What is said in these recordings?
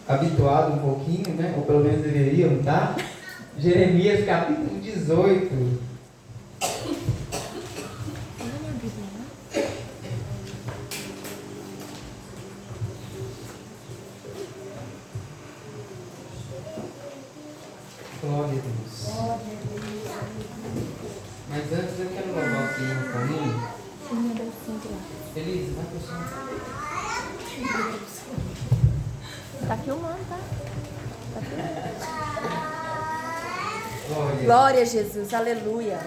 habituado um pouquinho, né? Ou pelo menos deveriam estar. Jeremias capítulo 18. Glória a Deus. Mas antes eu quero louvar o Senhor com ele. Feliz, vai pro som. Tá filmando, tá? Tá filmando. Glória. Glória a Jesus, aleluia.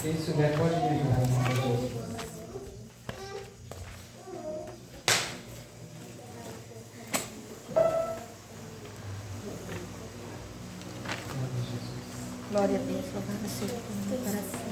Quem souber pode me ajudar, em nome de Jesus. Glória a Deus, louvado seja o meu coração.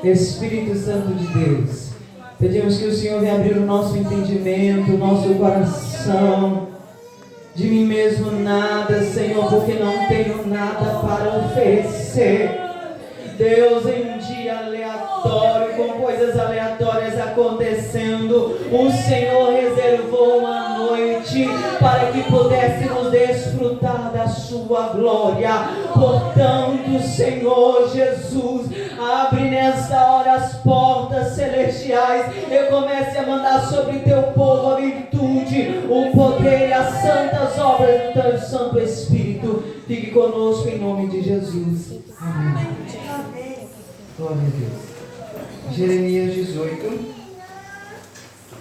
Espírito Santo de Deus, pedimos que o Senhor venha abrir o nosso entendimento, o nosso coração. De mim mesmo nada, Senhor, porque não tenho nada para oferecer. Deus, em um dia aleatório, com coisas aleatórias acontecendo, o Senhor reservou uma noite para que pudéssemos desfrutar da sua glória. Portanto, Senhor Jesus, abre nesta hora as portas celestiais e comece a mandar sobre teu povo a virtude, o poder e as santas obras do teu Santo Espírito. Fique conosco em nome de Jesus. Amém. Glória a Deus. Jeremias 18,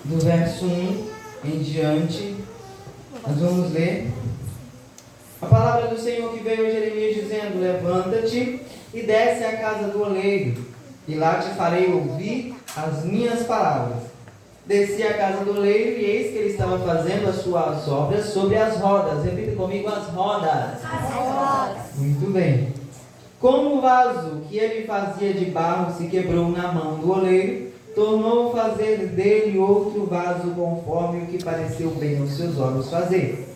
do verso 1 em diante, nós vamos ler a palavra do Senhor que veio a Jeremias dizendo: levanta-te e desce à casa do oleiro, e lá te farei ouvir as minhas palavras. Desci à casa do oleiro, e eis que ele estava fazendo as suas obras sobre as rodas. Repita comigo: as rodas. As rodas. Muito bem. Como o vaso que ele fazia de barro se quebrou na mão do oleiro, tornou fazer dele outro vaso conforme o que pareceu bem aos seus olhos fazer.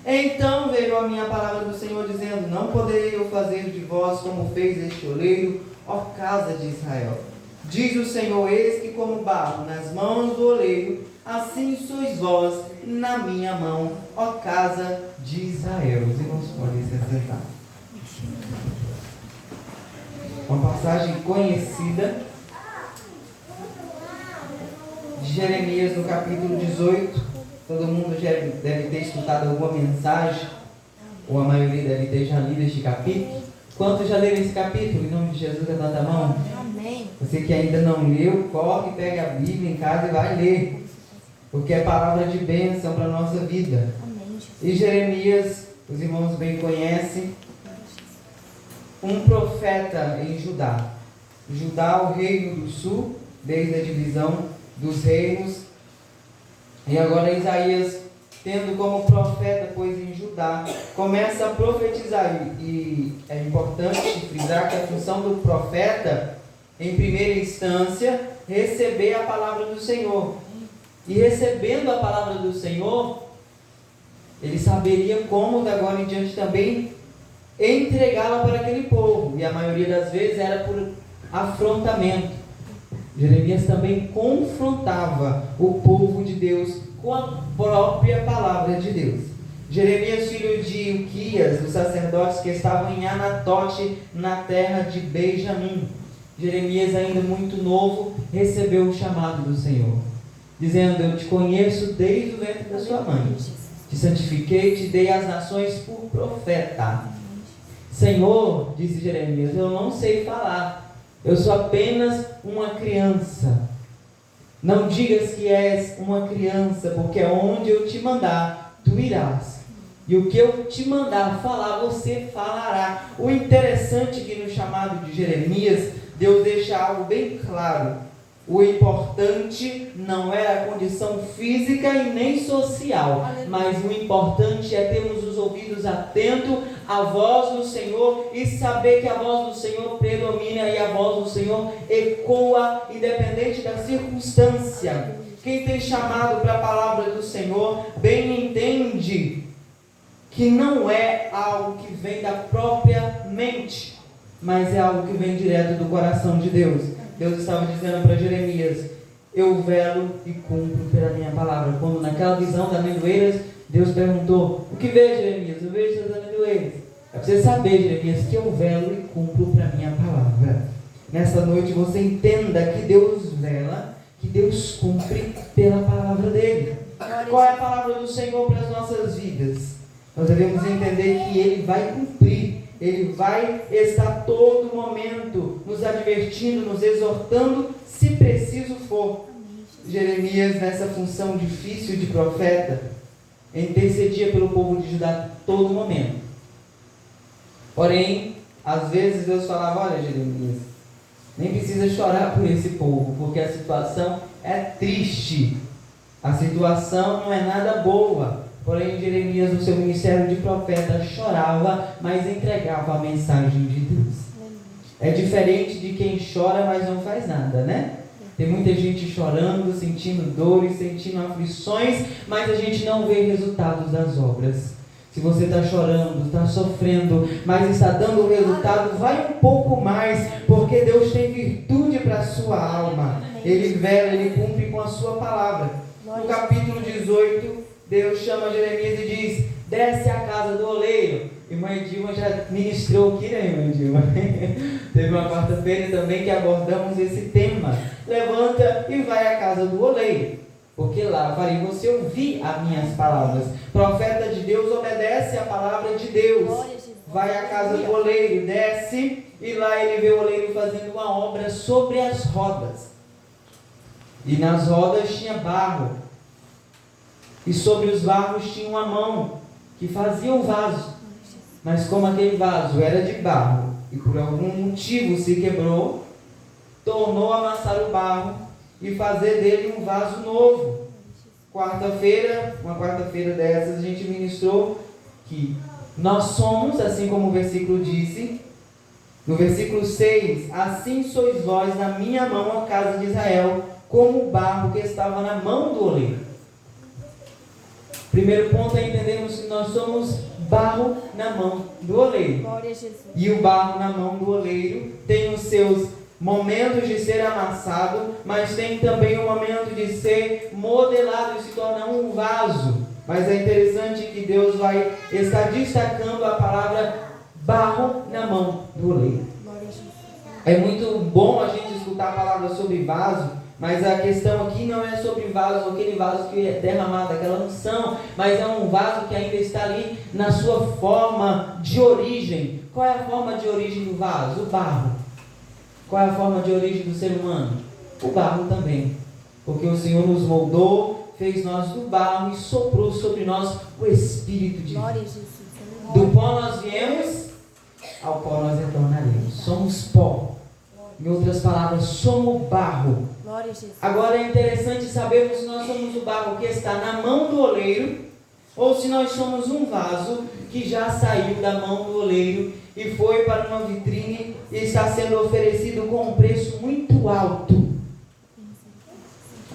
Então veio a minha palavra do Senhor dizendo: não poderei eu fazer de vós como fez este oleiro, ó casa de Israel. Diz o Senhor: eis que como barro nas mãos do oleiro, assim sois vós na minha mão, ó casa de Israel. Os irmãos podem se assentar. Uma passagem conhecida de Jeremias no capítulo 18. Todo mundo já deve ter escutado alguma mensagem, ou a maioria deve ter já lido este capítulo. Quantos já leram esse capítulo? Em nome de Jesus, levanta a mão. Amém. Você que ainda não leu, corre, pega a Bíblia em casa e vai ler, porque é palavra de bênção para a nossa vida. Amém, Jesus. E Jeremias, os irmãos bem conhecem, um profeta em Judá. Judá, o reino do sul, desde a divisão dos reinos. E agora Isaías, tendo como profeta, pois em Judá, começa a profetizar. E é importante frisar que a função do profeta, em primeira instância, receber a palavra do Senhor. E recebendo a palavra do Senhor, ele saberia como, de agora em diante, também entregá-la para aquele povo. E a maioria das vezes era por afrontamento. Jeremias também confrontava o povo de Deus com a própria palavra de Deus. Jeremias, filho de Ilquias, dos sacerdotes que estavam em Anatote, na terra de Benjamim. Jeremias, ainda muito novo, recebeu o chamado do Senhor, dizendo: eu te conheço desde o ventre da sua mãe, te santifiquei, te dei às nações por profeta. Senhor, disse Jeremias, eu não sei falar, eu sou apenas uma criança. Não digas que és uma criança, porque onde eu te mandar, tu irás. E o que eu te mandar falar, você falará. O interessante é que no chamado de Jeremias, Deus deixa algo bem claro. O importante não é a condição física e nem social, mas o importante é termos os ouvidos atentos à voz do Senhor e saber que a voz do Senhor predomina e a voz do Senhor ecoa independente da circunstância. Quem tem chamado para a palavra do Senhor bem entende que não é algo que vem da própria mente, mas é algo que vem direto do coração de Deus. Deus estava dizendo para Jeremias: eu velo e cumpro pela minha palavra. Quando naquela visão das amendoeiras, Deus perguntou: o que vê, Jeremias? Eu vejo as amendoeiras. É para você saber, Jeremias, que eu velo e cumpro para a minha palavra. Nessa noite você entenda que Deus vela, que Deus cumpre pela palavra dele. Qual é a palavra do Senhor para as nossas vidas? Nós devemos entender que Ele vai cumprir. Ele vai estar todo momento nos advertindo, nos exortando, se preciso for. Jeremias, nessa função difícil de profeta, intercedia pelo povo de Judá todo momento. Porém, às vezes Deus falava: olha, Jeremias, nem precisa chorar por esse povo, porque a situação é triste. A situação não é nada boa. Porém, Jeremias, no seu ministério de profeta, chorava, mas entregava a mensagem de Deus. É diferente de quem chora, mas não faz nada, né? Tem muita gente chorando, sentindo dores, sentindo aflições, mas a gente não vê resultados das obras. Se você está chorando, está sofrendo, mas está dando resultado, vai um pouco mais, porque Deus tem virtude para a sua alma. Ele vela, Ele cumpre com a sua palavra. No capítulo 18, Deus chama Jeremias e diz: desce à casa do oleiro. Irmã Edilma já ministrou aqui, né, irmã Edilma? Teve uma quarta-feira também que abordamos esse tema. Levanta e vai à casa do oleiro, porque lá farei você ouvir as minhas palavras. Profeta de Deus obedece à palavra de Deus. Vai à casa do oleiro, desce, e lá ele vê o oleiro fazendo uma obra sobre as rodas. E nas rodas tinha barro. E sobre os vasos tinha uma mão que fazia um vaso. Mas como aquele vaso era de barro, e por algum motivo se quebrou, tornou a amassar o barro e fazer dele um vaso novo. Uma quarta-feira dessas, a gente ministrou que nós somos, assim como o versículo disse, no versículo 6, assim sois vós na minha mão, ó casa de Israel, como o barro que estava na mão do oleiro. Primeiro ponto é entendermos que nós somos barro na mão do oleiro. Glória a Jesus. E o barro na mão do oleiro tem os seus momentos de ser amassado, mas tem também o momento de ser modelado e se tornar um vaso. Mas é interessante que Deus vai estar destacando a palavra barro na mão do oleiro. Glória a Jesus. É muito bom a gente escutar a palavra sobre vaso, mas a questão aqui não é sobre vaso, aquele vaso que é derramado, aquela unção, mas é um vaso que ainda está ali na sua forma de origem. Qual é a forma de origem do vaso? O barro. Qual é a forma de origem do ser humano? O barro também. Porque o Senhor nos moldou, fez nós do barro e soprou sobre nós o Espírito de Glória a Deus. Jesus. Do pó nós viemos, ao pó nós retornaremos. Somos pó. Em outras palavras, somos barro. Glória a Jesus. Agora é interessante sabermos se nós somos o barro que está na mão do oleiro, ou se nós somos um vaso que já saiu da mão do oleiro e foi para uma vitrine e está sendo oferecido com um preço muito alto.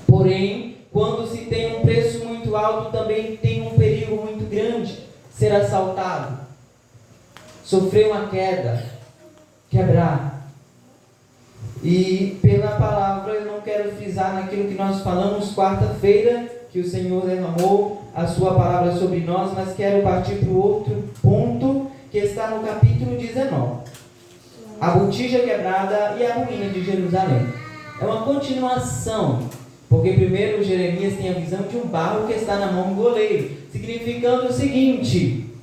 Porém, quando se tem um preço muito alto, também tem um perigo muito grande: ser assaltado, sofrer uma queda, quebrar. E pela palavra, eu não quero frisar naquilo que nós falamos quarta-feira, que o Senhor derramou a sua palavra sobre nós, mas quero partir para o outro ponto, que está no capítulo 19. A botija quebrada e a ruína de Jerusalém. É uma continuação, porque primeiro Jeremias tem a visão de um barro que está na mão do oleiro, significando o seguinte: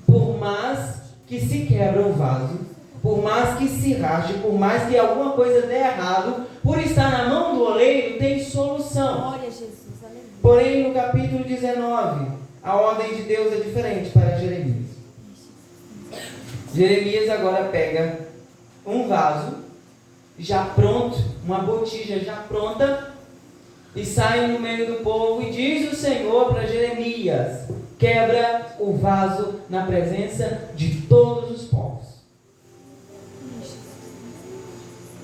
por mais que se quebra o vaso, por mais que se rache, por mais que alguma coisa dê errado, por estar na mão do oleiro, tem solução. Glória a Jesus. Aleluia. Porém, no capítulo 19, a ordem de Deus é diferente para Jeremias. Jeremias agora pega um vaso já pronto, uma botija já pronta, e sai no meio do povo e diz o Senhor para Jeremias: quebra o vaso na presença de todos os povos.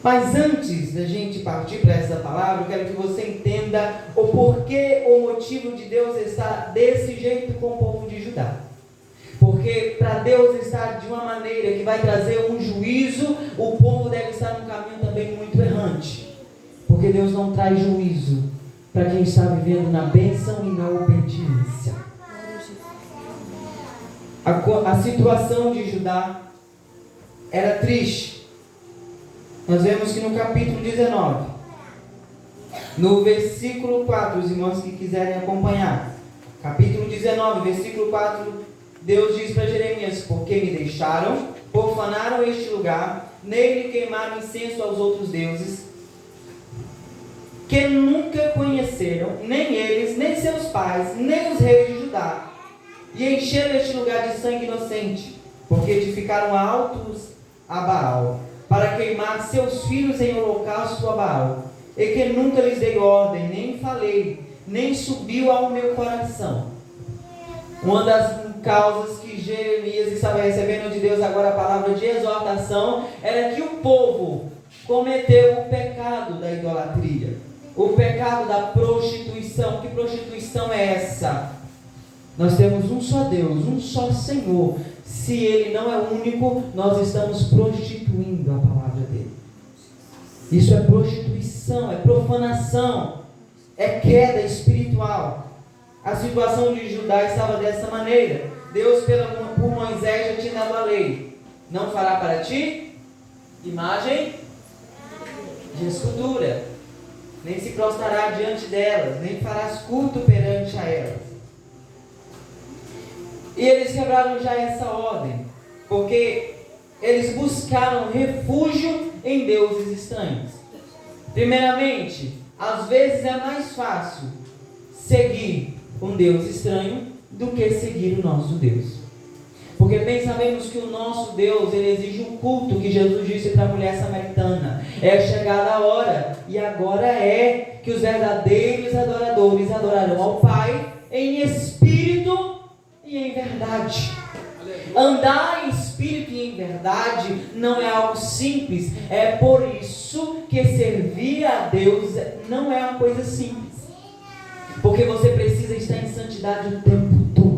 Mas antes da gente partir para essa palavra, eu quero que você entenda o porquê, o motivo de Deus estar desse jeito com o povo de Judá. Porque para Deus estar de uma maneira que vai trazer um juízo, o povo deve estar num caminho também muito errante. Porque Deus não traz juízo para quem está vivendo na bênção e na obediência. A situação de Judá era triste. Nós vemos que no capítulo 19, no versículo 4, os irmãos que quiserem acompanhar, capítulo 19, versículo 4, Deus diz para Jeremias: porque me deixaram, profanaram este lugar, nele queimaram incenso aos outros deuses, que nunca conheceram, nem eles, nem seus pais, nem os reis de Judá, e encheram este lugar de sangue inocente, porque edificaram altos a Baal, para queimar seus filhos em holocausto a Baal, e que nunca lhes dei ordem, nem falei, nem subiu ao meu coração. Uma das causas que Jeremias estava recebendo de Deus agora, a palavra de exortação, era que o povo cometeu o pecado da idolatria, o pecado da prostituição. Que prostituição é essa? Nós temos um só Deus, um só Senhor. Se Ele não é único, nós estamos prostituindo a palavra dEle. Isso é prostituição, é profanação, é queda espiritual. A situação de Judá estava dessa maneira. Deus, por Moisés, já tinha dado a lei: não fará para ti imagem de escultura, nem se prostrará diante delas, nem farás culto perante a elas. E eles quebraram já essa ordem, porque eles buscaram refúgio em deuses estranhos. Primeiramente, às vezes é mais fácil seguir um Deus estranho do que seguir o nosso Deus. Porque bem sabemos que o nosso Deus, Ele exige um culto, que Jesus disse para a mulher samaritana: é chegada a hora, e agora é, que os verdadeiros adoradores adorarão ao Pai em espírito e em verdade. Andar em espírito e em verdade não é algo simples. É por isso que servir a Deus não é uma coisa simples. Porque você precisa estar em santidade o tempo todo.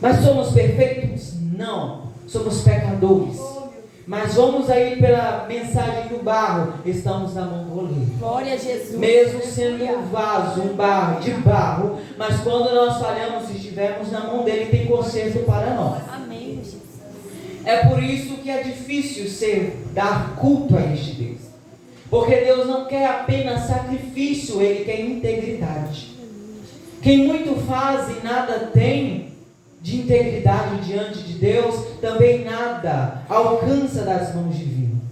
Mas somos perfeitos? Não. Somos pecadores. Mas vamos aí pela mensagem do barro. Estamos na mão do oleiro. Glória a Jesus. Mesmo sendo um vaso, um barro de barro, mas quando nós falhamos, se estivermos na mão dele, tem conserto para nós. Amém, Jesus. É por isso que é difícil dar culto a este Deus. Porque Deus não quer apenas sacrifício, Ele quer integridade. Quem muito faz e nada tem de integridade diante de Deus, também nada alcança das mãos divinas.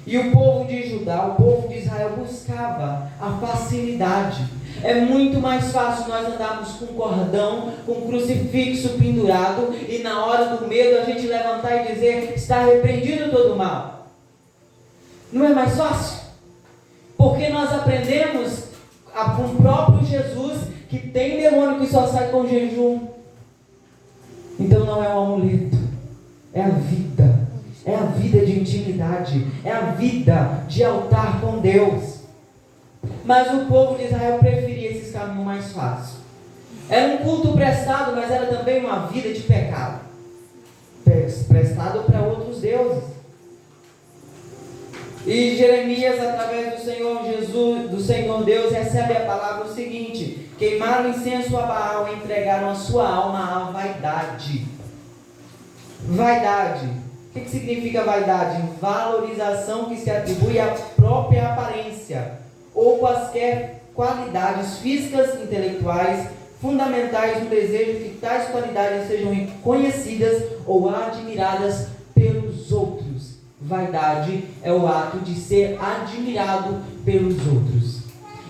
E o povo de Judá, o povo de Israel buscava a facilidade. É muito mais fácil nós andarmos com cordão, com crucifixo pendurado, e na hora do medo a gente levantar e dizer: está repreendido todo o mal. Não é mais fácil? Porque nós aprendemos com o próprio Jesus que tem demônio que só sai com jejum. Então não é um amuleto, é a vida. É a vida de intimidade, é a vida de altar com Deus. Mas o povo de Israel preferia esses caminhos mais fáceis. Era um culto prestado, mas era também uma vida de pecado, prestado para outros deuses. E Jeremias, através do Senhor Jesus, do Senhor Deus, recebe a palavra o seguinte: queimaram incenso a Baal e entregaram a sua alma à vaidade. Vaidade. O que significa vaidade? Valorização que se atribui à própria aparência ou quaisquer qualidades físicas, intelectuais, fundamentais no desejo que tais qualidades sejam reconhecidas ou admiradas pelos outros. Vaidade é o ato de ser admirado pelos outros.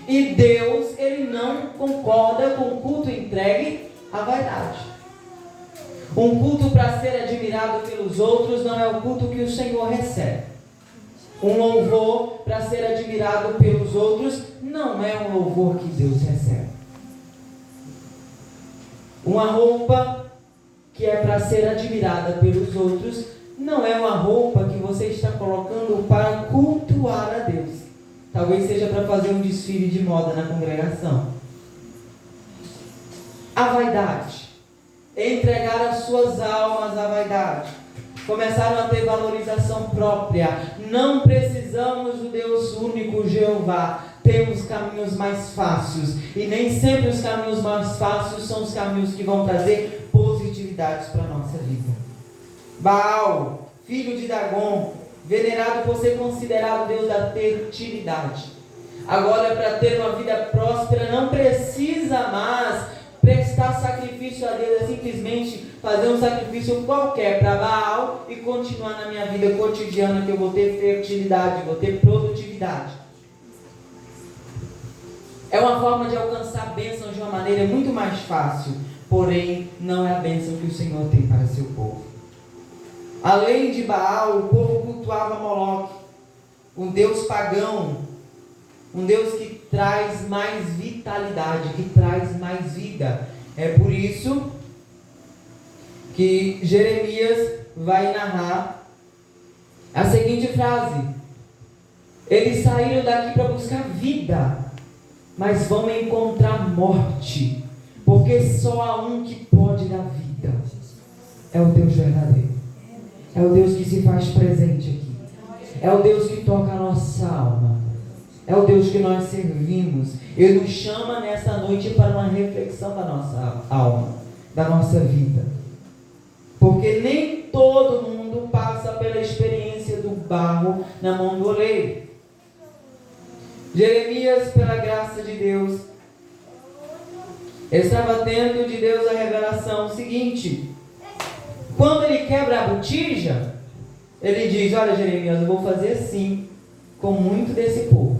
E Deus, Ele não concorda com o culto entregue à vaidade. Um culto para ser admirado pelos outros não é o culto que o Senhor recebe. Um louvor para ser admirado pelos outros não é um louvor que Deus recebe. Uma roupa que é para ser admirada pelos outros não é uma roupa que você está colocando para cultuar a Deus. Talvez seja para fazer um desfile de moda na congregação. A vaidade. Entregar as suas almas à vaidade. Começaram a ter valorização própria. Não precisamos do Deus único, Jeová. Temos caminhos mais fáceis. E nem sempre os caminhos mais fáceis são os caminhos que vão trazer positividades para a nossa vida. Baal, filho de Dagon, venerado por ser considerado Deus da fertilidade. Agora, para ter uma vida próspera, não precisa mais prestar sacrifício a Deus, é simplesmente fazer um sacrifício qualquer para Baal e continuar na minha vida cotidiana, que eu vou ter fertilidade, vou ter produtividade. É uma forma de alcançar bênção de uma maneira muito mais fácil, porém não é a bênção que o Senhor tem para seu povo. Além de Baal, o povo cultuava Moloque, um deus pagão, um Deus que traz mais vitalidade, que traz mais vida. É por isso que Jeremias vai narrar a seguinte frase: eles saíram daqui para buscar vida, mas vão encontrar morte, porque só há um que pode dar vida. É o Deus verdadeiro. É o Deus que se faz presente aqui. É o Deus que toca a nossa alma. É o Deus que nós servimos. Ele nos chama nessa noite para uma reflexão da nossa alma, da nossa vida. Porque nem todo mundo passa pela experiência do barro na mão do oleiro. Jeremias, pela graça de Deus, estava tendo de Deus a revelação seguinte: quando ele quebra a botija, ele diz: olha, Jeremias, eu vou fazer assim com muito desse povo.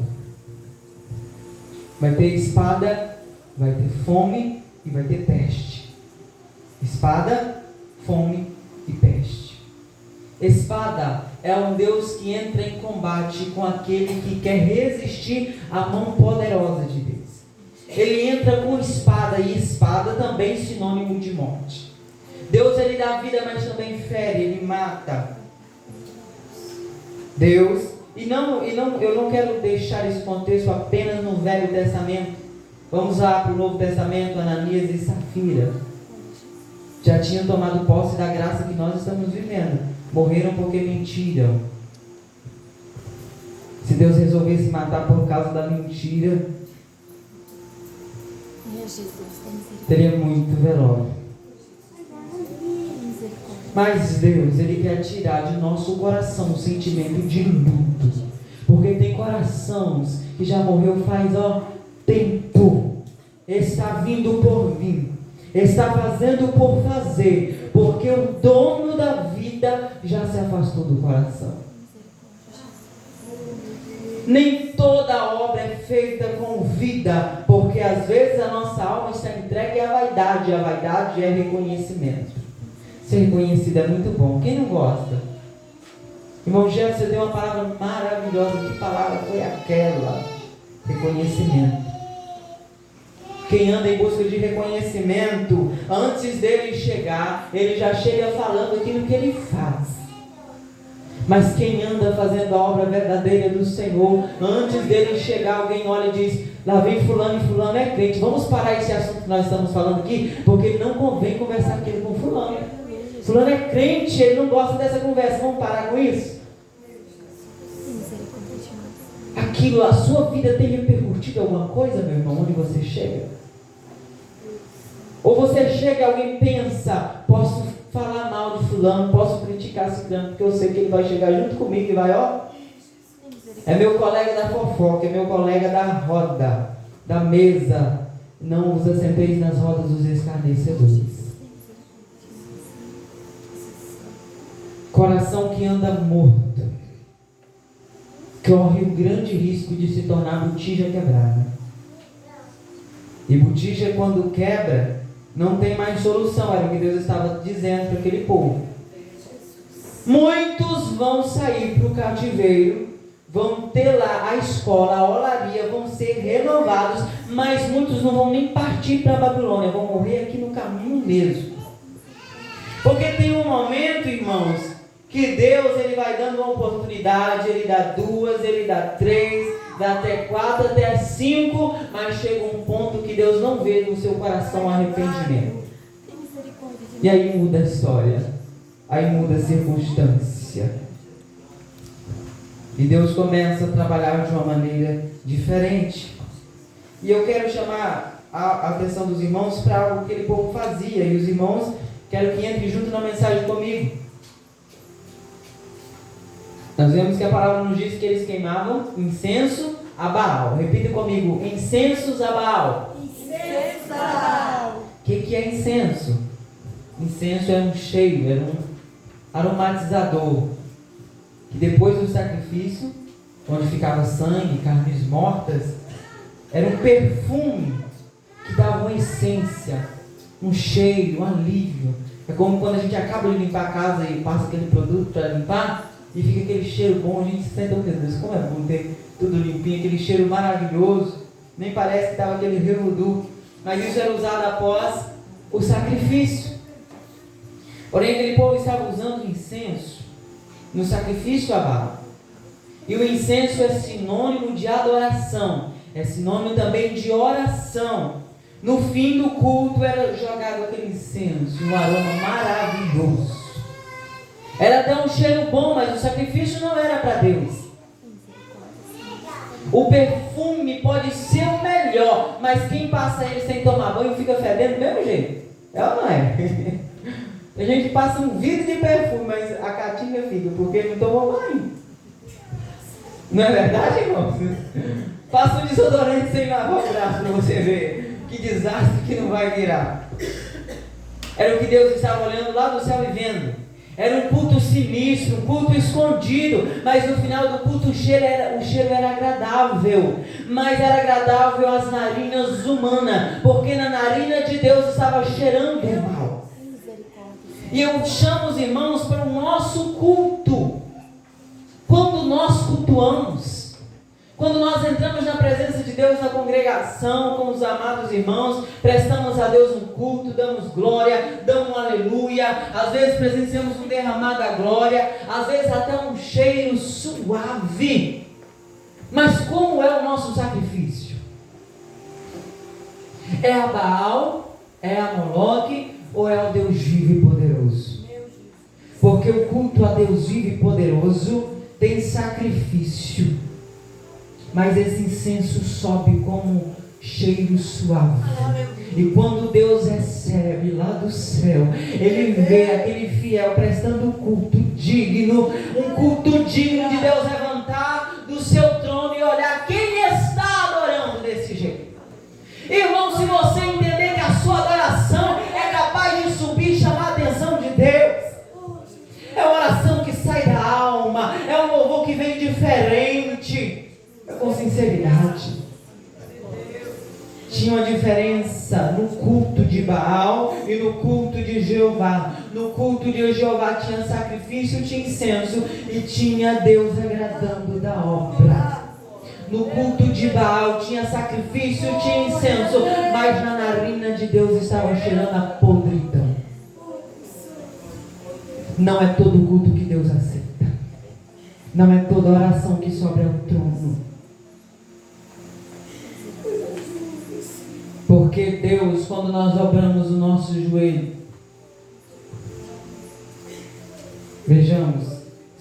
Vai ter espada, vai ter fome e vai ter peste. Espada, fome e peste. Espada é um Deus que entra em combate com aquele que quer resistir à mão poderosa de Deus. Ele entra com espada, e espada também é sinônimo de morte. Deus, ele dá vida, mas também fere, ele mata. Deus, eu não quero deixar esse contexto apenas no Velho Testamento. Vamos lá para o Novo Testamento. Ananias e Safira já tinham tomado posse da graça que nós estamos vivendo. Morreram porque mentiram. Se Deus resolvesse matar por causa da mentira, teria muito velório. Mas Deus, ele quer tirar de nosso coração o sentimento de luto, porque tem corações que já morreu faz tempo, está vindo por vir, está fazendo por fazer, porque o dono da vida já se afastou do coração. Nem toda obra é feita com vida, porque às vezes a nossa alma está entregue à vaidade, e a vaidade é reconhecimento. Ser reconhecido é muito bom. Quem não gosta? Irmão Jefferson, você deu uma palavra maravilhosa. Que palavra foi aquela? Reconhecimento. Quem anda em busca de reconhecimento, antes dele chegar, ele já chega falando aquilo que ele faz. Mas quem anda fazendo a obra verdadeira do Senhor, antes dele chegar, alguém olha e diz: lá vem fulano, e fulano é crente. Vamos parar esse assunto que nós estamos falando aqui, porque não convém conversar aquilo com fulano. Fulano é crente, ele não gosta dessa conversa. Vamos parar com isso? Aquilo, a sua vida tem repercutido alguma coisa, meu irmão, onde você chega? Ou você chega e alguém pensa: posso falar mal de fulano, posso criticar ciclano, porque eu sei que ele vai chegar junto comigo e vai, é meu colega da fofoca, é meu colega da roda, da mesa. Não vos assenteis nas rodas dos escarnecedores. Coração que anda morto corre o grande risco de se tornar botija quebrada. E botija, quando quebra, não tem mais solução. Era o que Deus estava dizendo para aquele povo. Muitos vão sair para o cativeiro, vão ter lá a escola, a olaria, vão ser renovados, mas muitos não vão nem partir para a Babilônia, vão morrer aqui no caminho mesmo. Porque tem um momento, irmãos, que Deus, ele vai dando uma oportunidade, ele dá 2, ele dá 3, dá até 4, até 5, mas chega um ponto que Deus não vê no seu coração arrependimento. E aí muda a história, aí muda a circunstância. E Deus começa a trabalhar de uma maneira diferente. E eu quero chamar a atenção dos irmãos para algo que aquele povo fazia. E os irmãos, quero que entrem junto na mensagem comigo. Nós vemos que a palavra nos diz que eles queimavam incenso a Baal. Repita comigo: incensos a Baal. Incenso a Baal. O que é incenso? Incenso é um cheiro, era um aromatizador, que depois do sacrifício, onde ficava sangue, carnes mortas, era um perfume que dava uma essência, um cheiro, um alívio. É como quando a gente acaba de limpar a casa e passa aquele produto para limpar, e fica aquele cheiro bom, a gente sente: oh, meu Deus, como é bom ter tudo limpinho, aquele cheiro maravilhoso, nem parece que estava aquele revodu. Mas isso era usado após o sacrifício. Porém, aquele povo estava usando incenso no sacrifício a Baal. E o incenso é sinônimo de adoração, é sinônimo também de oração. No fim do culto era jogado aquele incenso, um aroma maravilhoso. Era até um cheiro bom, mas o sacrifício não era para Deus. O perfume pode ser o melhor, mas quem passa ele sem tomar banho fica fedendo do mesmo jeito. É ou não é? A gente passa um vidro de perfume, mas a caatinga fica, porque não tomou banho. Não é verdade, irmãos? Passa um desodorante sem lavar o braço para você ver que desastre que não vai virar. Era o que Deus estava olhando lá do céu e vendo. Era um culto sinistro, um culto escondido, mas no final do culto o cheiro era agradável, mas era agradável às narinas humanas, porque na narina de Deus estava cheirando mal. E eu chamo os irmãos para o nosso culto. Quando nós cultuamos, quando nós entramos na presença de Deus na congregação, com os amados irmãos, prestamos a Deus um culto, damos glória, damos um aleluia, às vezes presenciamos um derramar da glória, às vezes até um cheiro suave. Mas como é o nosso sacrifício? É a Baal, é a Moloque ou é o Deus vivo e poderoso? Porque o culto a Deus vivo e poderoso tem sacrifício, mas esse incenso sobe como cheiro suave. E quando Deus recebe lá do céu, Ele vê aquele fiel prestando um culto digno, um culto digno de Deus levantar do seu trono e olhar quem está adorando desse jeito. Irmão, se você entender que a sua adoração é capaz de subir e chamar a atenção de Deus, é uma oração que sai da alma, é um louvor que vem diferente, com sinceridade. Tinha uma diferença no culto de Baal e no culto de Jeová. No culto de Jeová tinha sacrifício, tinha incenso e tinha Deus agradando da obra. No culto de Baal tinha sacrifício, tinha incenso, mas na narina de Deus estava cheirando a podridão. Não é todo culto que Deus aceita. Não é toda oração que sobe ao trono. Porque Deus, quando nós dobramos o nosso joelho, vejamos,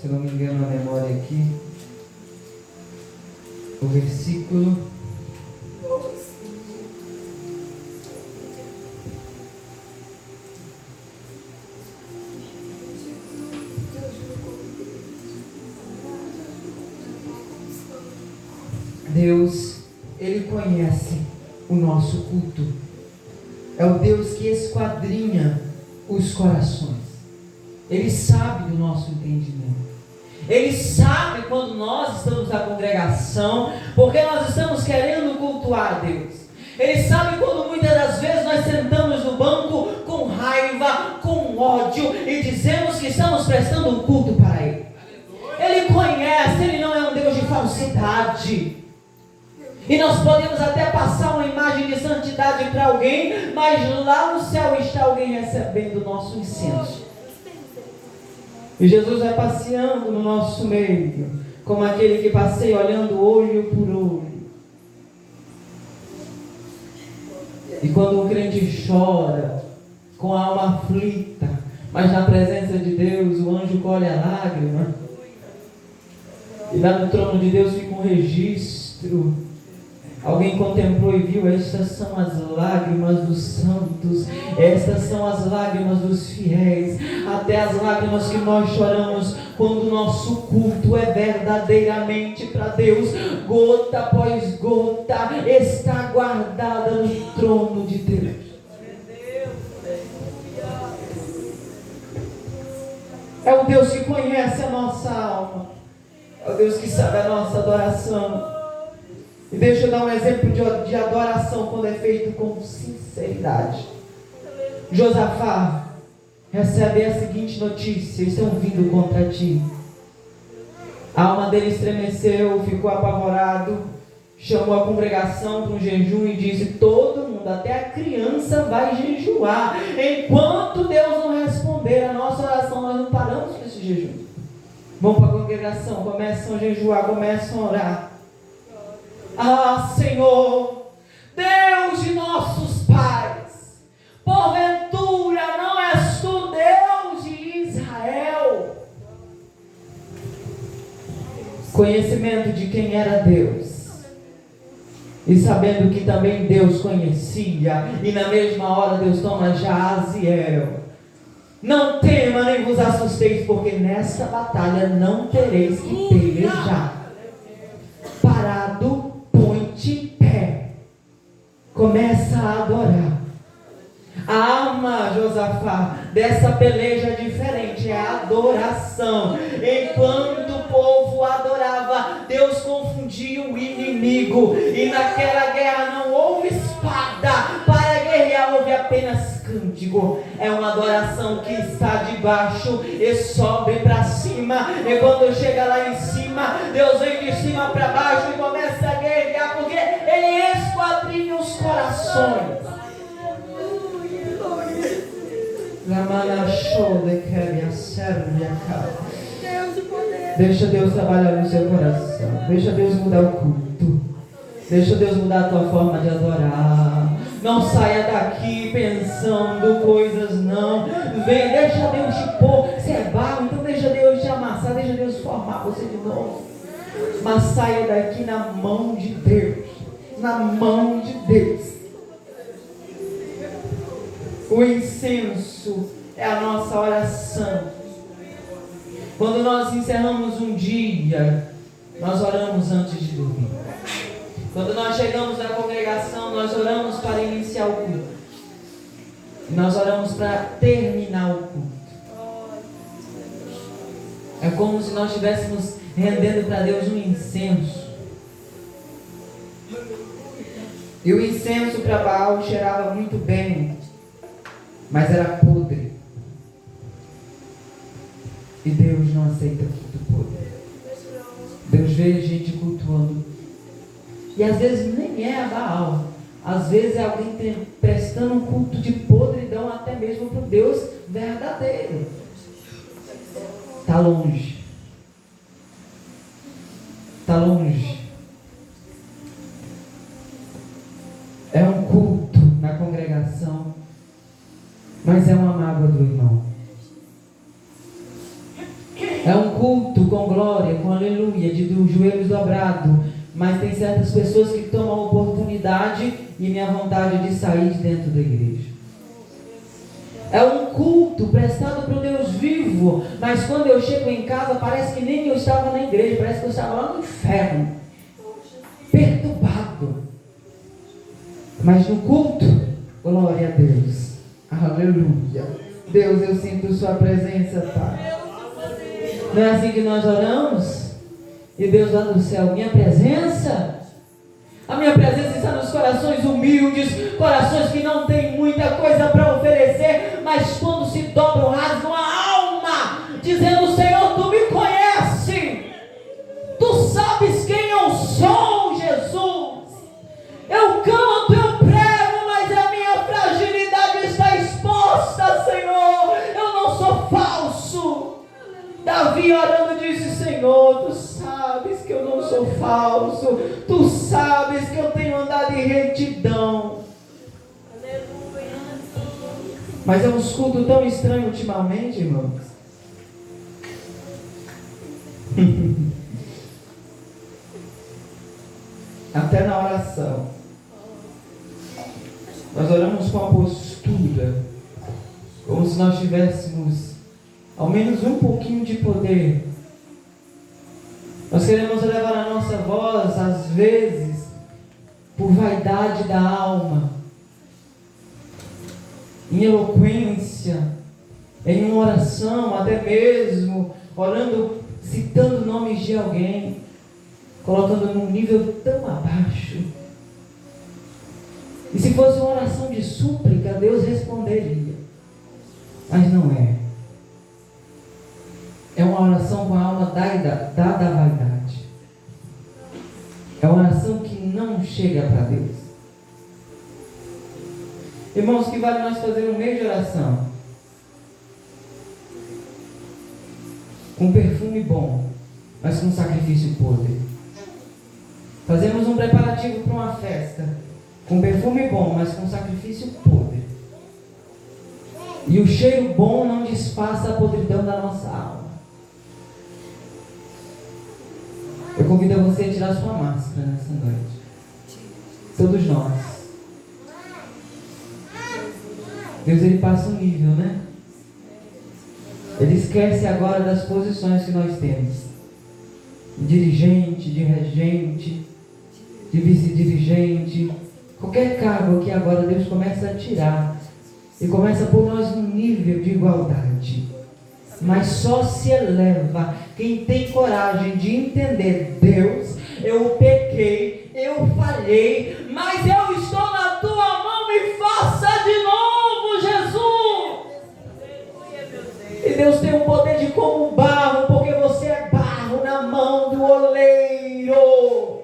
se não me engano a memória aqui, o versículo Deus, Ele conhece o nosso culto. É o Deus que esquadrinha os corações. Ele sabe do nosso entendimento. Ele sabe quando nós estamos na congregação, porque nós estamos querendo cultuar a Deus. Ele sabe quando muitas das vezes nós sentamos no banco com raiva, com ódio e dizemos que estamos prestando um culto para Ele. Ele conhece, Ele não é um Deus de falsidade. E nós podemos até passar uma imagem de santidade para alguém, mas lá no céu está alguém recebendo o nosso incenso. E Jesus vai passeando no nosso meio, como aquele que passeia olhando olho por olho. E quando um crente chora, com a alma aflita, mas na presença de Deus, o anjo colhe a lágrima. E lá no trono de Deus fica um registro. Alguém contemplou e viu, estas são as lágrimas dos santos, estas são as lágrimas dos fiéis, até as lágrimas que nós choramos quando o nosso culto é verdadeiramente para Deus, gota após gota, está guardada no trono de Deus. É o Deus que conhece a nossa alma, é o Deus que sabe a nossa adoração. E deixa eu dar um exemplo de adoração quando é feito com sinceridade. Josafá recebe a seguinte notícia: estão vindo contra ti. A alma dele estremeceu, ficou apavorado, chamou a congregação para um jejum e disse: todo mundo, até a criança vai jejuar. Enquanto Deus não responder a nossa oração, nós não paramos com esse jejum. Vão para a congregação, começam a jejuar, começam a orar. Ah, Senhor, Deus de nossos pais, porventura não és tu Deus de Israel? Conhecimento de quem era Deus, e sabendo que também Deus conhecia, e na mesma hora Deus toma Jaziel. Não tema nem vos assusteis, porque nesta batalha não tereis que pelejar. Parado, de pé, começa a adorar. A alma, Josafá, dessa peleja diferente é a adoração. Enquanto o povo adorava, Deus confundia o inimigo, e naquela guerra não houve espada para guerrear, houve apenas cântico. É uma adoração que está baixo e sobe para cima. E quando chega lá em cima, Deus vem de cima para baixo e começa a guerrear, porque Ele esquadrinha os corações. Deixa Deus trabalhar no seu coração. Deixa Deus mudar o culto. Deixa Deus mudar a tua forma de adorar. Não saia daqui pensando coisas, não. Vem, deixa Deus te pôr. Você é barro, então deixa Deus te amassar. Deixa Deus formar você de novo. Mas saia daqui na mão de Deus. Na mão de Deus. O incenso é a nossa oração. Quando nós encerramos um dia, nós oramos antes de dormir. Quando nós chegamos na congregação, nós oramos para iniciar o culto. Nós oramos para terminar o culto. É como se nós estivéssemos rendendo para Deus um incenso. E o incenso para Baal cheirava muito bem, mas era podre. E Deus não aceita culto podre. Deus vê a gente cultuando. E às vezes nem é a Baal. Às vezes é alguém prestando um culto de podridão até mesmo para o Deus verdadeiro. Está longe. Está longe. É um culto na congregação, mas é uma mágoa do irmão. É um culto com glória, com aleluia, de joelhos dobrados, mas tem certas pessoas que tomam a oportunidade e minha vontade de sair de dentro da igreja. É um culto prestado para o Deus vivo, mas quando eu chego em casa parece que nem eu estava na igreja, parece que eu estava lá no inferno, perturbado. Mas no culto, glória a Deus, aleluia. Deus, eu sinto sua presença, Pai. Não é assim que nós oramos? E Deus lá no céu, minha presença? A minha presença está nos corações humildes, corações que não têm muita coisa para oferecer, mas quando se dobram, rasgam a alma, dizendo: Senhor, Tu me conheces, Tu sabes quem eu sou, Jesus. Eu canto, eu prego, mas a minha fragilidade está exposta, Senhor. Eu não sou falso. Davi orando disse: Senhor, Tu sabes que eu não sou falso. Tu sabes que eu tenho andado em retidão. Aleluia. Mas é um culto tão estranho ultimamente, irmãos. Até na oração. Nós oramos com a postura, como se nós tivéssemos ao menos um pouquinho de poder. Nós queremos elevar a nossa voz, às vezes, por vaidade da alma, em eloquência, em uma oração, até mesmo orando, citando nomes de alguém, colocando num nível tão abaixo. E se fosse uma oração de súplica, Deus responderia. Mas não é. É uma oração com a alma dada à vaidade. É uma oração que não chega para Deus. Irmãos, que vale nós fazer um mês de oração com perfume bom, mas com sacrifício podre. Fazemos um preparativo para uma festa com perfume bom, mas com sacrifício podre. E o cheiro bom não disfarça a podridão da nossa alma. Eu convido a você a tirar sua máscara nessa noite. Todos nós. Deus, Ele passa um nível, né? Ele esquece agora das posições que nós temos. De dirigente, de regente, de vice-dirigente. Qualquer cargo que agora Deus começa a tirar. E começa a pôr nós num nível de igualdade. Mas só se eleva quem tem coragem de entender: Deus, eu pequei, eu falhei, mas eu estou na Tua mão, me faça de novo, Jesus. E Deus tem o poder de como barro, porque você é barro na mão do oleiro.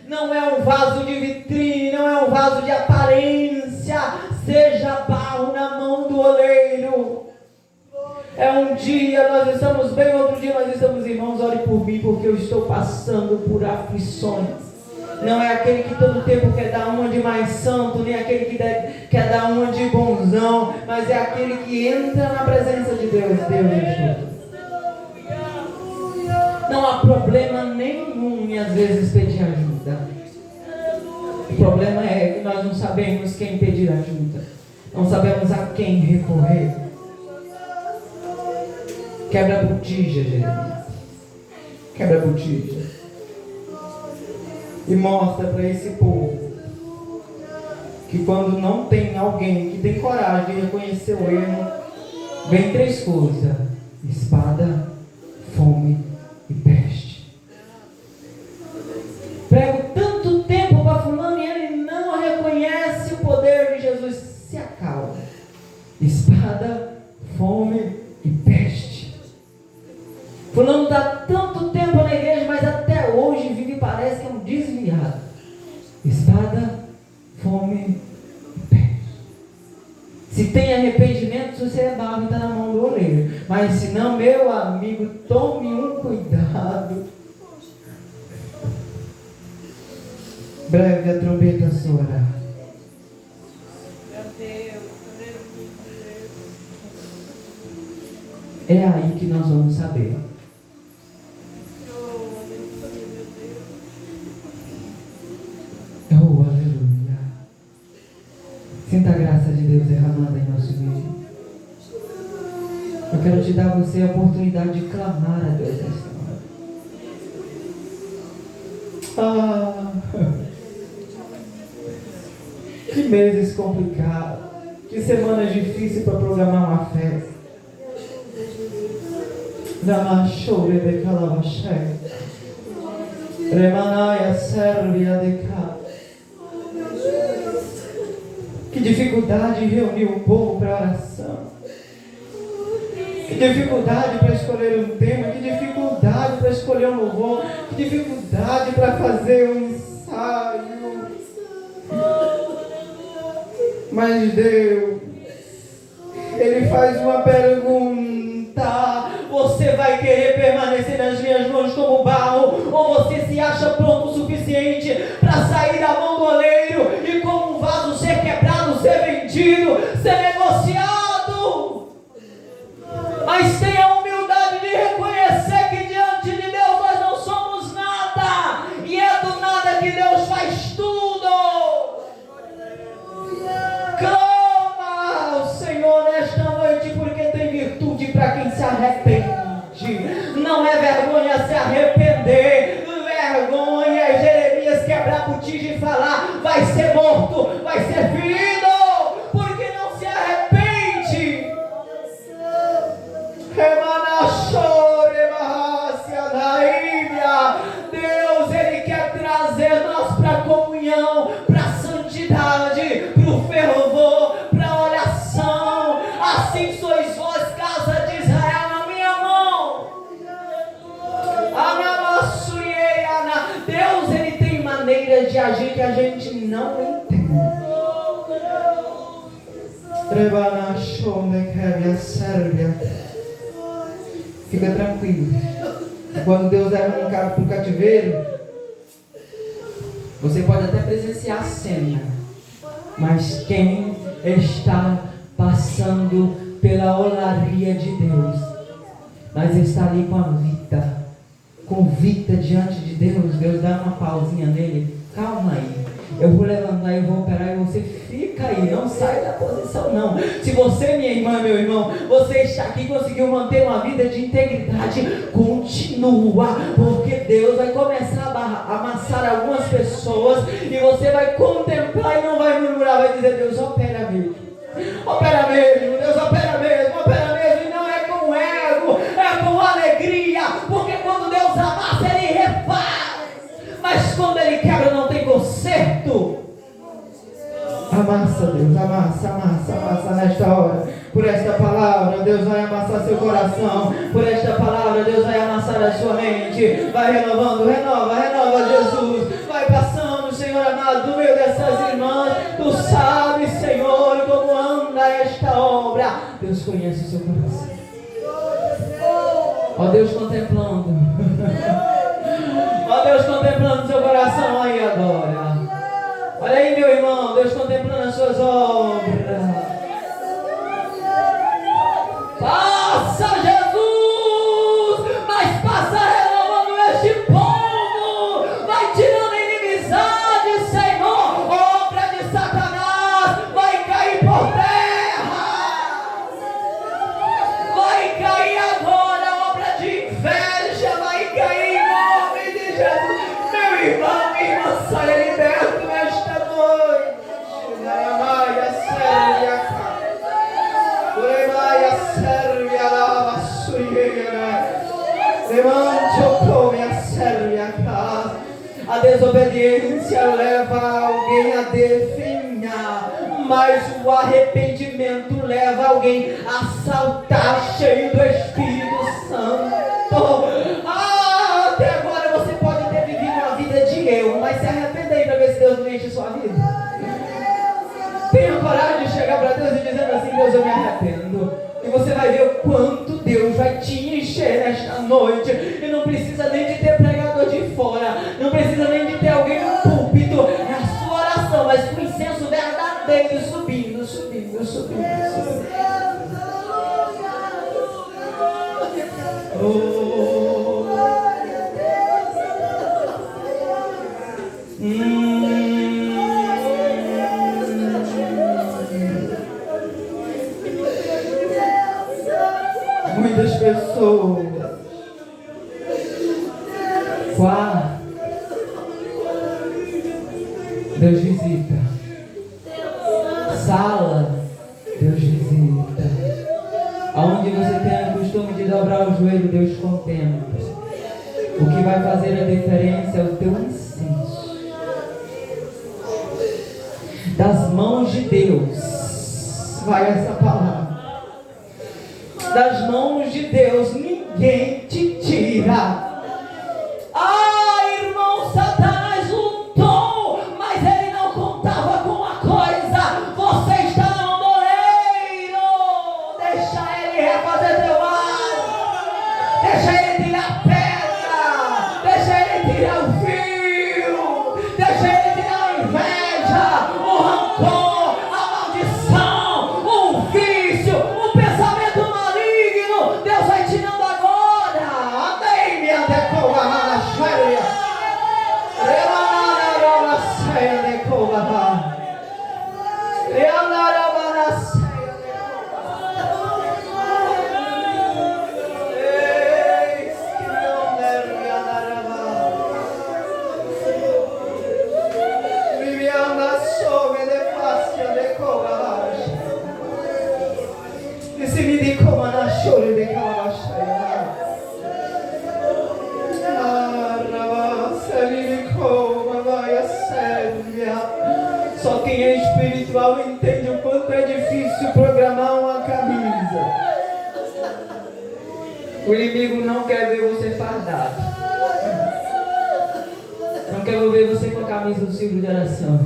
Não é um vaso de vitrine, não é um vaso de aparência. Seja barro na mão do oleiro. É um dia nós estamos bem, outro dia nós estamos, irmãos, ore por mim, porque eu estou passando por aflições. Não é aquele que todo tempo quer dar uma de mais santo, nem aquele que quer dar uma de bonzão, mas é aquele que entra na presença de Deus. Deus ajuda. Não há problema nenhum em às vezes pedir ajuda. O problema é que nós não sabemos quem pedir ajuda. Não sabemos a quem recorrer. Quebra a botija, Jeremias. Quebra a botija. E mostra para esse povo que quando não tem alguém que tem coragem de reconhecer o erro, vem 3 coisas: espada, fome e peste. Prego tanto tempo para fulano e ele não reconhece o poder de Jesus. Se acalma. Espada, fome e peste. Fulano está tanto tempo na igreja, mas até hoje vive e parece que é um desviado. Espada, fome e peste. Se tem arrependimento, se você é barro, está na mão do oleiro. Mas se não, meu amigo, tome um cuidado. Breve a trombeta soará. É aí que nós vamos saber. Oh, aleluia. Sinta a graça de Deus derramada em nosso meio. Eu quero te dar a você a oportunidade de clamar a Deus nesta hora. Que meses complicados. Que semanas difíceis para programar uma festa. Namashore de Calavaché. Remanaya Sérvia de Cá. Que dificuldade reunir o povo para oração. Que dificuldade para escolher um tema. Que dificuldade para escolher um louvor. Que dificuldade para fazer um ensaio. Mas Deus, Ele faz uma pergunta: você vai querer permanecer nas minhas mãos como barro, ou você se acha pronto o suficiente para sair da mão do oleiro e como um vaso ser quebrado, ser vendido, ser negociado? Mas tenha a humildade de reconhecer que diante de Deus nós não somos nada, e é do nada que Deus faz tudo. Clama ao Senhor nesta noite, porque tem virtude para quem se arrepende. Não é vergonha se arrepender. Vergonha é Jeremias quebrar a botija e falar: vai ser morto, vai ser ferido, porque não se arrepende. Deus, Ele quer trazer nós para a comunhão, para a santidade, para o fervor, para a oração. Assim sois vós, casa de Israel, na minha mão. Deus, Ele tem maneiras de agir que a gente não entende. Fica tranquilo. Quando Deus leva um cara para o cativeiro, você pode até presenciar a cena, mas quem está passando pela olaria de Deus, mas está ali com a vida convicta diante de Deus. Deus dá uma pausinha nele: calma aí, eu vou levantar e vou operar, e você fica aí, não sai da posição não. Se você, minha irmã, meu irmão, você está aqui e conseguiu manter uma vida de integridade, continua, porque Deus vai começar a amassar algumas pessoas, e você vai contemplar e não vai murmurar, vai dizer: Deus, opera mesmo, Deus opera mesmo, e não é com ego, é com alegria, porque quando Deus amassa, Ele refaz, mas quando Ele quebra, não tem conserto. Amassa, Deus, amassa nesta hora, por esta palavra. Deus vai amassar amassar seu coração. Por esta palavra, Deus vai amassar a sua mente. Vai renovando, renova Jesus. Vai passando, Senhor amado, no meio dessas irmãs. Tu sabes, Senhor, como anda esta obra. Deus conhece o seu coração. Ó Deus contemplando. Ó Deus contemplando seu coração aí agora. Olha aí, meu irmão, Deus contemplando as suas obras. Passa, Jesus, mas passa renovando este povo. Vai tirando a inimizade, Senhor. Obra de Satanás vai cair por terra. Vai cair agora, obra de inveja vai cair em nome de Jesus. Meu irmão, minha irmã, saia liberto nesta noite. Maia, Sérvia, Maia, Sérvia, lava, suieira. Levante o come a Sérvia, a desobediência leva alguém a definhar, mas o arrependimento leva alguém a saltar cheio do Espírito Santo. Até agora você pode ter vivido uma vida de eu, mas se arrependa aí para ver se Deus não enche sua vida. Tenha coragem de chegar para Deus e dizer assim: Deus, eu me arrependo. E você vai ver o quanto Deus vai te encher nesta noite. E não precisa nem de ter pregador de fora, não precisa nem de ter alguém no púlpito. É a sua oração, mas com incenso verdadeiro subindo, subindo, subindo, subindo. Muitas pessoas. Quarto, Deus visita. Sala, Deus visita. Aonde você tem o costume de dobrar o joelho, Deus contempla. O que vai fazer a diferença é o teu incenso. Das mãos de Deus vai essa palavra. Das mãos de Deus ninguém te tira. Irmão, Satanás lutou, mas ele não contava com uma coisa: você está no moleiro. Deixa ele refazer teu ar, deixa ele tirar a pedra, deixa ele tirar o fio, deixa ele tirar a inveja, o rancor, a maldição, o vício, o pensamento maligno. Deus vai tirando agora. Amém, minha decora. Só quem é espiritual entende o quanto é difícil programar uma camisa. O inimigo não quer ver você fardado. Não quer ver você com a camisa do ciclo de oração.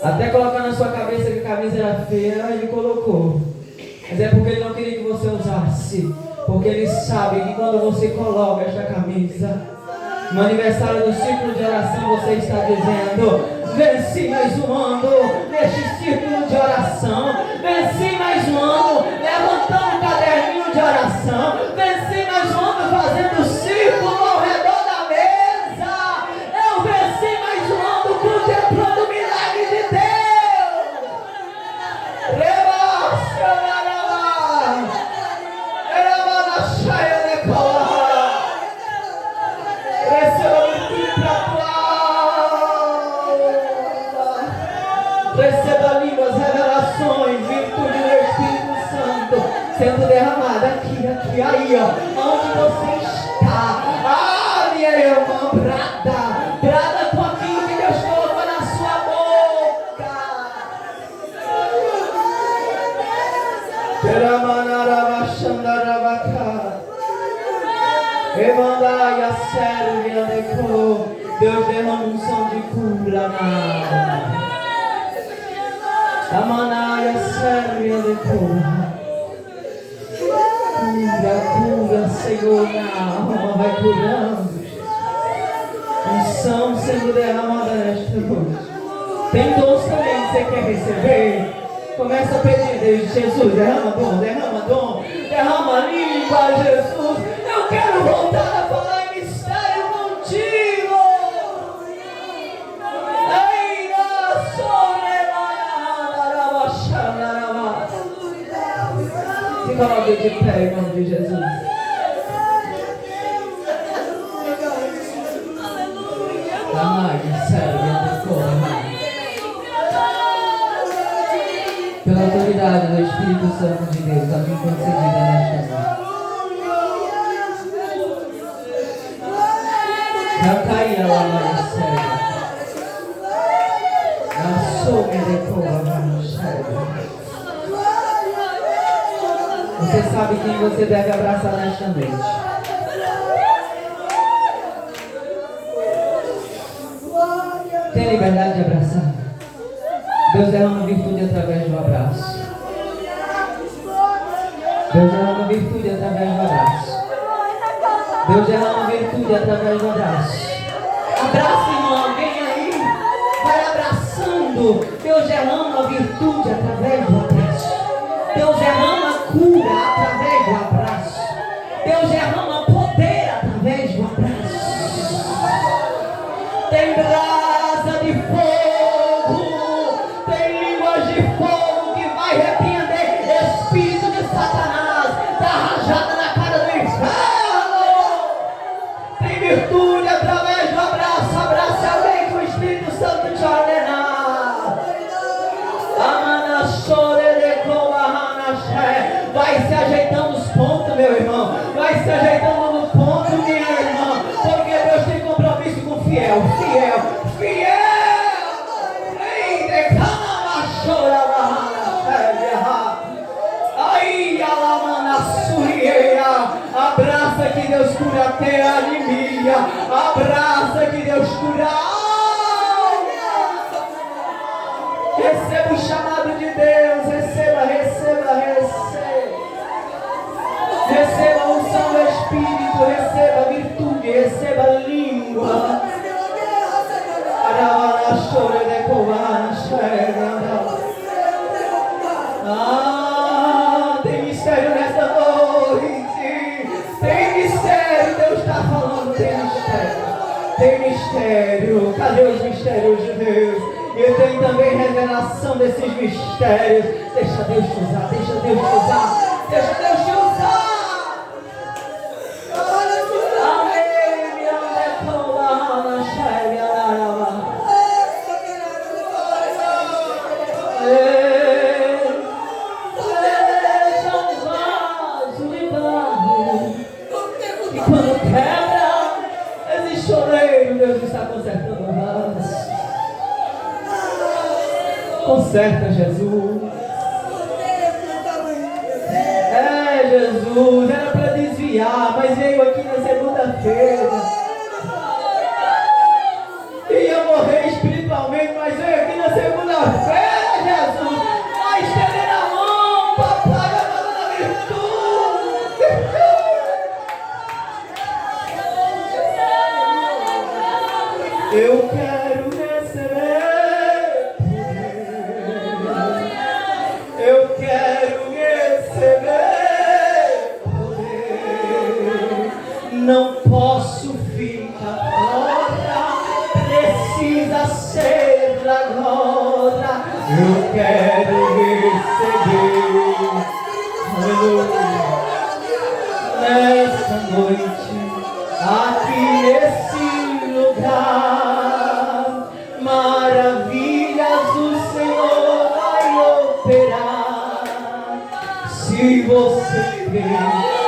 Até colocar na sua cabeça que a camisa era feia, ele colocou. Mas é porque ele não queria que você usasse. Porque ele sabe que quando você coloca esta camisa, no aniversário do círculo de oração, você está dizendo: venci mais um ano neste círculo de oração. Venci mais um ano levantando um caderninho de oração. Venci mais um ano fazendo círculo ao redor da mesa. Eu venci mais um ano contemplando o milagre de Deus. Receba línguas, revelações, virtude do Espírito Santo sendo derramada aqui, aí, ó. Onde Remandai a sérvia decor. Deus derrama unção de cura na alma. Amanai a sérvia decor. Cura, Senhor, na alma. Vai curando. Unção sendo derramada nesta noite. Tem dons também que você quer receber. Começa a pedir, Deus, Jesus, derrama dom, derrama língua, Jesus. Eu quero voltar a falar em mistério contigo. Se coloque de pé em nome de Jesus. Amai, sério, pela autoridade do Espírito Santo de Deus, a mim concedida nesta noite. Cacaia lá na séria. Na sombra de cor, na séria. Você sabe quem você deve abraçar nesta noite. Tem liberdade de abraçar. Deus derrama virtude através do abraço. Deus derrama virtude através do abraço. Deus derrama virtude através do abraço. Abraça, irmão, alguém aí. Vai abraçando. Deus derrama virtude através do abraço. Deus derrama cura através do abraço. Deus derrama poder através do abraço. Tem brasa de fogo. Tem línguas de fogo que vai repreender espírito de Satanás. Dá rajada na cara do inferno. Tem virtude através do abraço. Abraça alguém que o Espírito Santo te ordenar. Vai se ajeitando os pontos, meu irmão. Vai se ajeitando no ponto, minha irmã. Porque Deus tem compromisso com fiel. Aí, abraça que Deus cura até a anemia. Abraça que Deus cura. Receba o chamado de Deus. Receba. Receba a unção do Espírito. Receba virtude. Receba língua. Tem mistério nesta noite. Tem mistério. Deus está falando. Tem mistério. Cadê os mistérios de Deus? E tem também revelação desses mistérios. Deixa Deus te usar. Deixa Deus te usar. Deus está consertando o vaso. Conserta, Jesus. Jesus, era para desviar, mas veio aqui na segunda-feira. Ia morrer espiritualmente, mas veio aqui na segunda-feira, Jesus. Vai estender a mão, papai, a mão da virtude. Eu quero receber poder. Eu quero receber poder. Não posso ficar fora. Precisa ser agora. Eu quero receber. Aleluia. Nesta noite, aqui nesse lugar. Maravilhas o Senhor vai operar. Se você crê,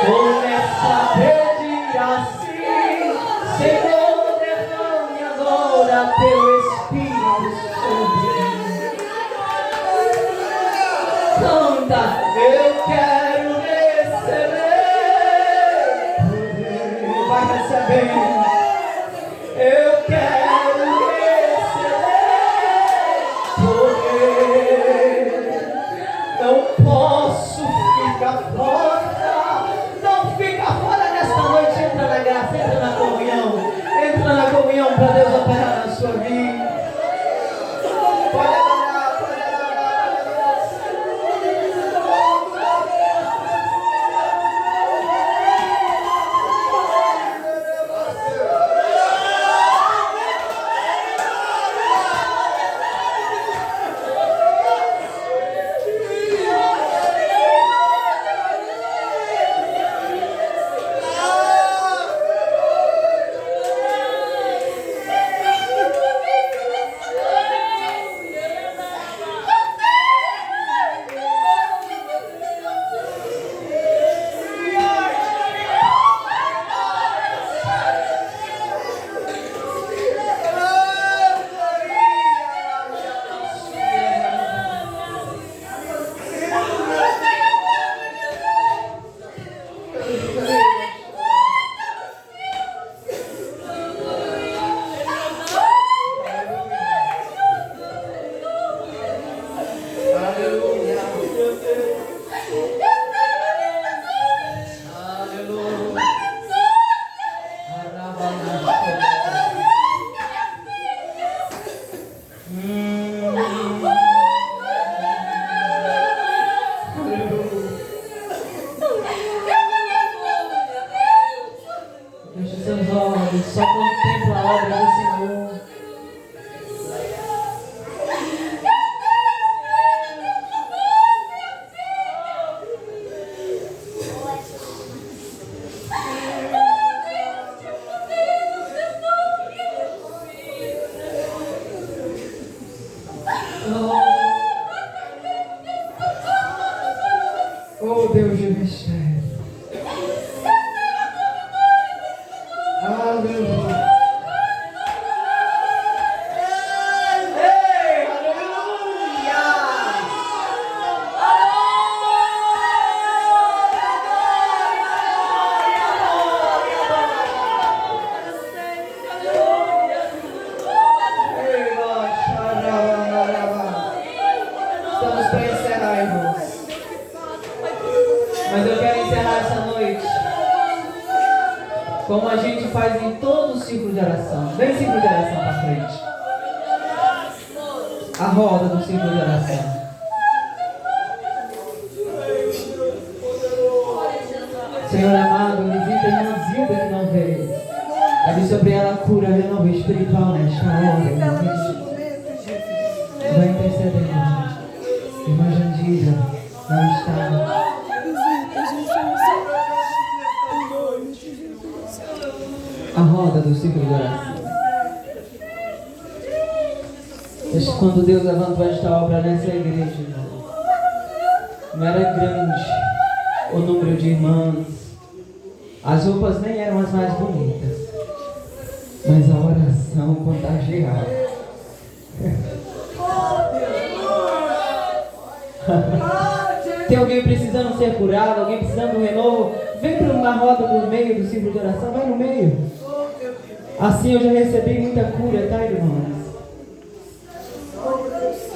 começa a pedir assim: Senhor, derrame agora teu Espírito sobre mim. Canta, eu quero receber poder. Vai vai recebendo. Eu quero receber poder. Não posso ficar fora. Não fica fora nesta noite. Entra na graça, entra na comunhão. Entra na comunhão para Deus operar na sua vida. Pode adorar, pode adorar. Só contempla a obra do Senhor. Oh Deus de mistério. Aleluia. Estamos para encerrar, irmãos. Mas eu quero encerrar essa noite como a gente faz em todo o ciclo de oração. Vem ciclo de oração para frente. A roda do ciclo de oração. Senhor amado, visita a irmã Zilda que não veio. Abre sobre ela a cura, renova espiritual nesta hora. Vai interceder, irmã. Irmã Jandira não está. A roda do ciclo de oração. Desde quando Deus levantou esta obra nessa igreja, irmão, não era grande o número de irmãs, as roupas nem eram as mais bonitas, mas a oração contagiava. Tem alguém precisando ser curado, alguém precisando de um renovo? Vem para uma roda do meio do ciclo de oração, vai no meio. Assim eu já recebi muita cura, tá, irmãos?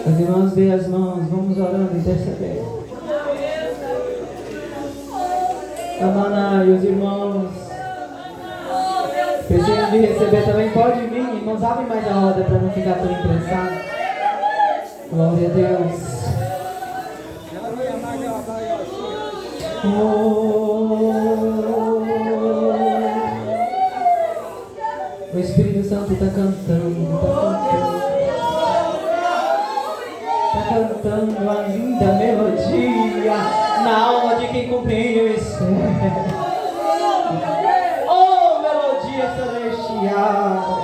As irmãs dê as mãos, vamos orando, intercedendo. Amanai, os irmãos precisam de receber também, pode vir, irmãos, abrem mais a roda para não ficar tão imprensado. Glória a Deus. O Espírito Santo está cantando, está cantando a linda melodia na alma de quem compreende o mistério. Oh, melodia celestial.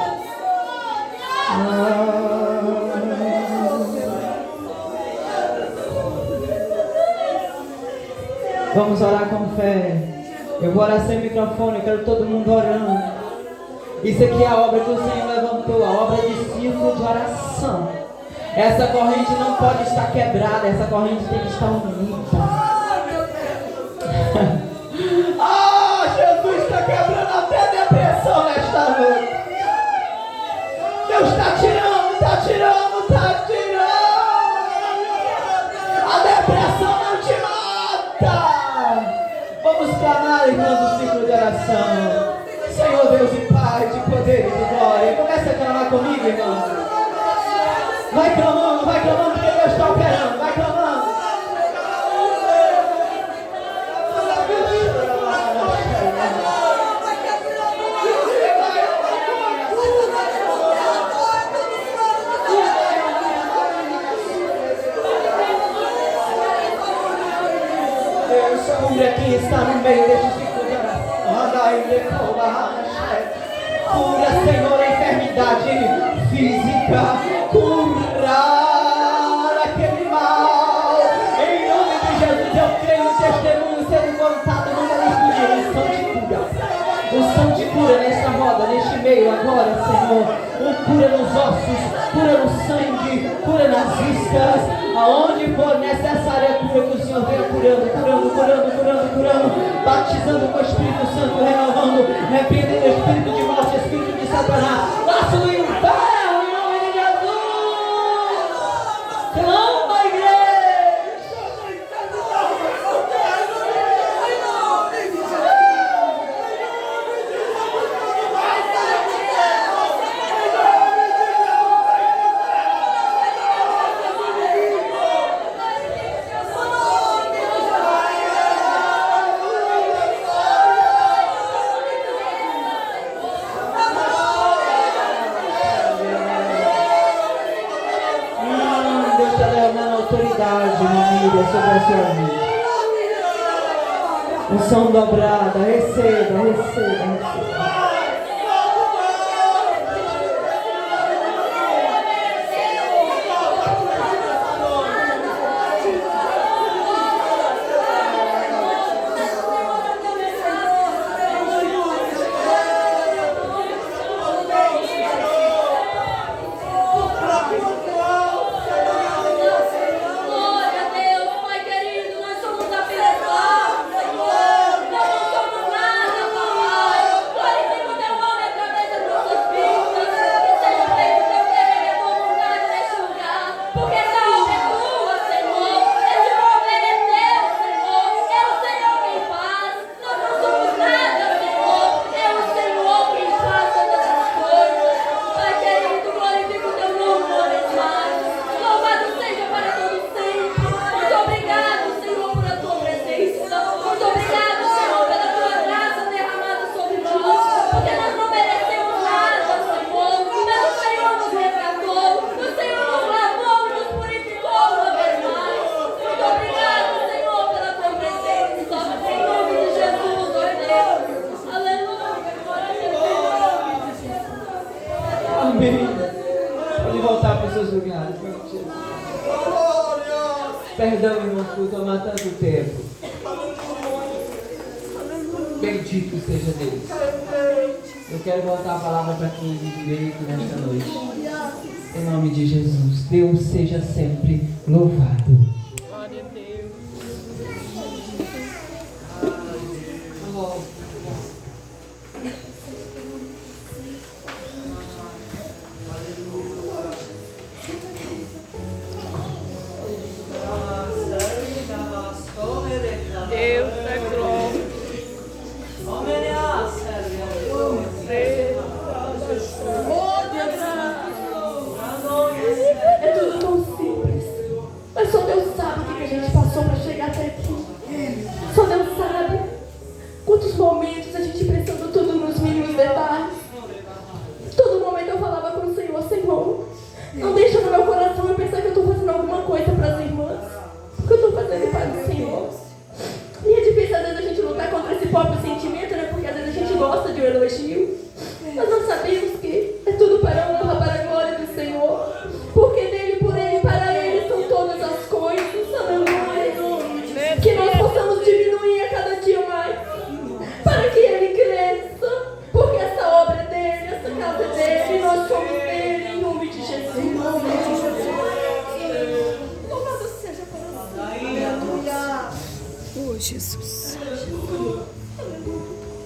Vamos orar com fé. Eu vou orar sem microfone, eu quero todo mundo orando. Isso aqui é a obra que o Senhor levantou, a obra de ciclo de oração. Essa corrente não pode estar quebrada, essa corrente tem que estar unida. Ah, Jesus está quebrando até depressão. irmãs do ciclo de oração. Senhor Deus e Pai de poder e de glória. Começa a clamar comigo, irmão. Vai clamando, porque Deus está operando. Vai clamando. Cura quem está no meio deste ciclo de oração. Cura, Senhor, a enfermidade física. Curar aquele mal. Em nome de Jesus, eu creio no testemunho sendo contado no nome de unção de cura. Unção de cura nesta roda, neste meio agora, Senhor. Cura nos ossos, cura no sangue, cura nas vistas. Aonde for necessária a cura, que o Senhor venha curando, batizando com o Espírito Santo, renovando, repreendendo o espírito de morte, espírito de Satanás, laço do inferno, em nome de Jesus. Clama a igreja. Sobre a sua vida. Unção dobrada, receba. Perdão, irmão, por tomar tanto tempo. Bendito seja Deus. Eu quero voltar a palavra para quem vive direito nesta noite. Em nome de Jesus, Deus seja sempre louvado. Glória a Deus. Jesus.